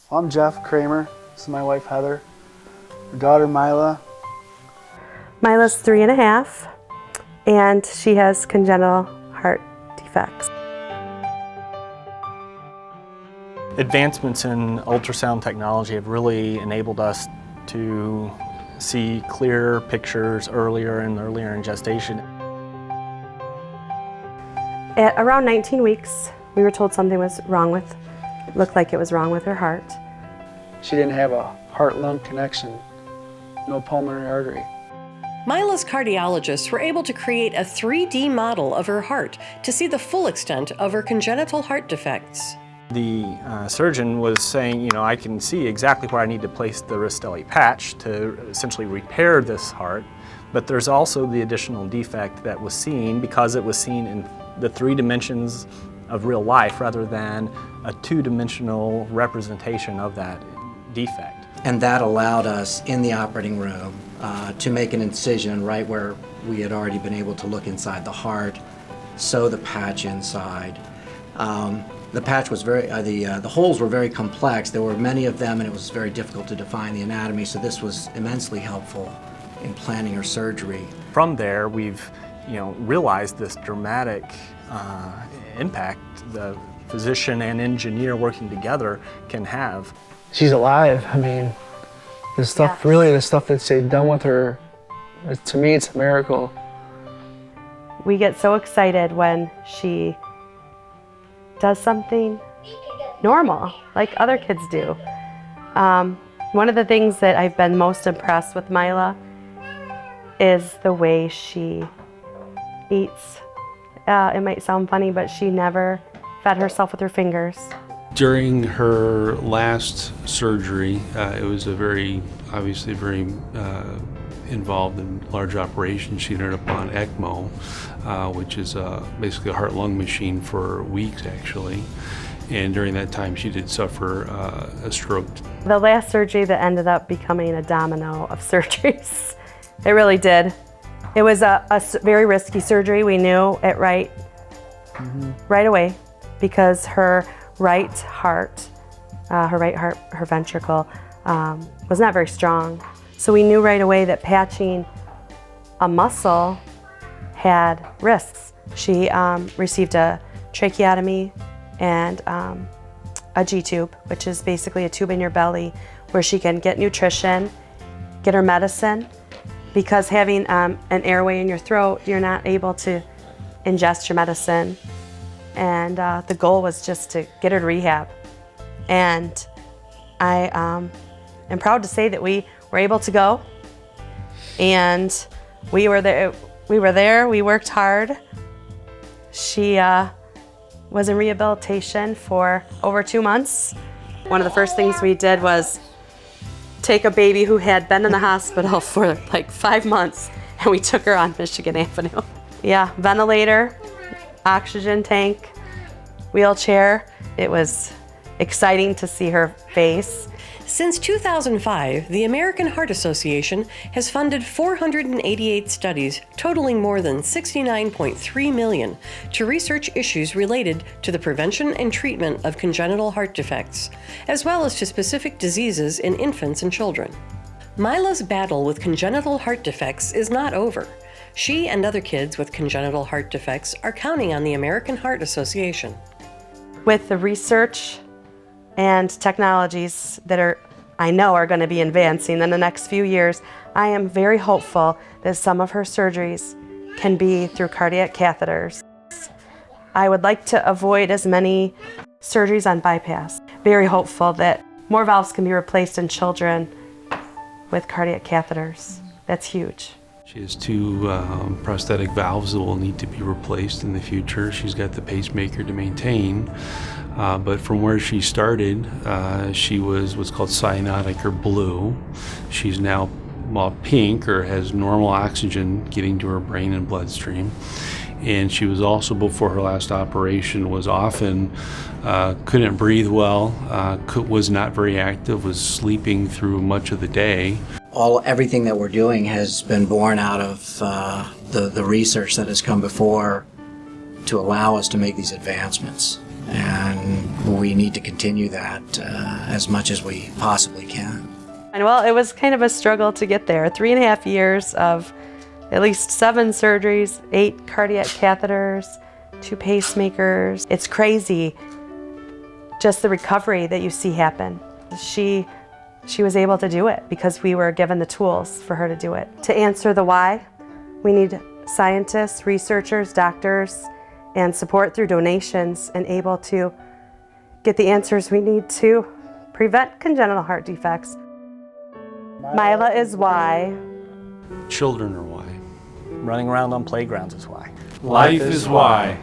I'm Jeff Kramer. This is my wife Heather. Her daughter Myla. Myla's 3.5, and she has congenital heart defects. Advancements in ultrasound technology have really enabled us to see clear pictures earlier in gestation. At around 19 weeks, we were told something was wrong with, looked like it was wrong with her heart. She didn't have a heart-lung connection, no pulmonary artery. Myla's cardiologists were able to create a 3D model of her heart to see the full extent of her congenital heart defects. The surgeon was saying, I can see exactly where I need to place the Rastelli patch to essentially repair this heart, but there's also the additional defect that was seen because it was seen in the 3 dimensions of real life rather than a 2-dimensional representation of that defect. And that allowed us in the operating room to make an incision right where we had already been able to look inside the heart, sew the patch inside. The patch was the holes were very complex. There were many of them and it was very difficult to define the anatomy, so this was immensely helpful in planning her surgery. From there, we've realized this dramatic impact the physician and engineer working together can have. She's alive. I mean, the stuff that they've done with her, to me it's a miracle. We get so excited when she does something normal, like other kids do. One of the things that I've been most impressed with Myla is the way she eats. It might sound funny, but she never fed herself with her fingers. During her last surgery, it was obviously very involved in large operation. She ended up on ECMO, which is basically a heart-lung machine for weeks actually. And during that time she did suffer a stroke. The last surgery that ended up becoming a domino of surgeries. It really did. It was a very risky surgery. We knew it right away because her right heart, her ventricle was not very strong. So we knew right away that patching a muscle had risks. She received a tracheotomy and a G-tube, which is basically a tube in your belly where she can get nutrition, get her medicine. Because having an airway in your throat, you're not able to ingest your medicine. And the goal was just to get her to rehab. And I am proud to say that we were able to go. And we were there, we worked hard. She was in rehabilitation for over 2 months. One of the first things we did was take a baby who had been in the hospital for like 5 months, and we took her on Michigan Avenue. Yeah, ventilator, oxygen tank, wheelchair. It was exciting to see her face. Since 2005, the American Heart Association has funded 488 studies totaling more than $69.3 million to research issues related to the prevention and treatment of congenital heart defects, as well as to specific diseases in infants and children. Myla's battle with congenital heart defects is not over. She and other kids with congenital heart defects are counting on the American Heart Association. With the research and technologies that I know are going to be advancing in the next few years, I am very hopeful that some of her surgeries can be through cardiac catheters. I would like to avoid as many surgeries on bypass. Very hopeful that more valves can be replaced in children with cardiac catheters. That's huge. She has 2 prosthetic valves that will need to be replaced in the future. She's got the pacemaker to maintain. But from where she started, she was what's called cyanotic or blue. She's now pink or has normal oxygen getting to her brain and bloodstream. And she was also, before her last operation, was often couldn't breathe well, was not very active, was sleeping through much of the day. Everything that we're doing has been born out of the research that has come before to allow us to make these advancements. and we need to continue that as much as we possibly can. And well, it was kind of a struggle to get there. 3.5 years of at least 7 surgeries, 8 cardiac catheters, 2 pacemakers. It's crazy, just the recovery that you see happen. She was able to do it because we were given the tools for her to do it. To answer the why, we need scientists, researchers, doctors, and support through donations, and able to get the answers we need to prevent congenital heart defects. Myla is why. Children are why. Running around on playgrounds is why. Life is why.